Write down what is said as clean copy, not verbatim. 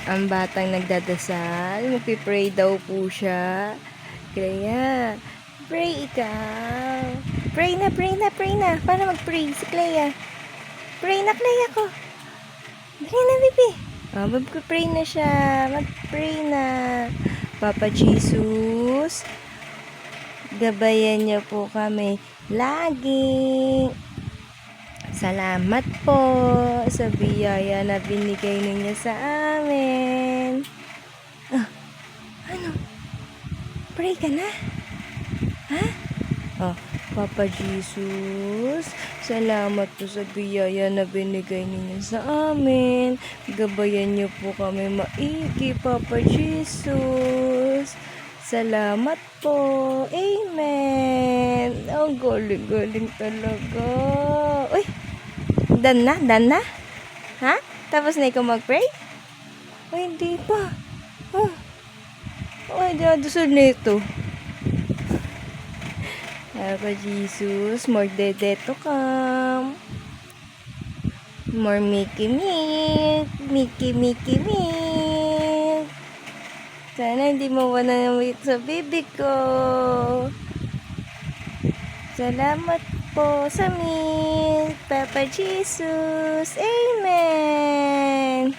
Ang batang nagdadasal, magpipray daw po siya. Clea, pray ikaw. Pray na, pray na, pray na. Paano mag-pray si Clea? Pray na, Clea ko. Pray na, baby. Mag-pray na siya. Mag-pray na. Papa Jesus, gabayan niyo po kami lagi. Salamat po sa biyaya na binigay ninyo sa amin. Ano? Pray ka na? Ha? Papa Jesus, salamat po sa biyaya na binigay ninyo sa amin. Gabayan niyo po kami maigi, Papa Jesus. Salamat po. Amen. Ang galing-galing talaga. Uy! Done na? Done na? Ha? Tapos na ikaw mag-pray? Ay, hindi pa. Ay, dadasal nito. Papa Jesus, more dedeto come. More Mickey Milk. Mickey Milk. Sana hindi mawala ng weight sa baby ko. Salamat po sa milk, Papa Jesus. Amen.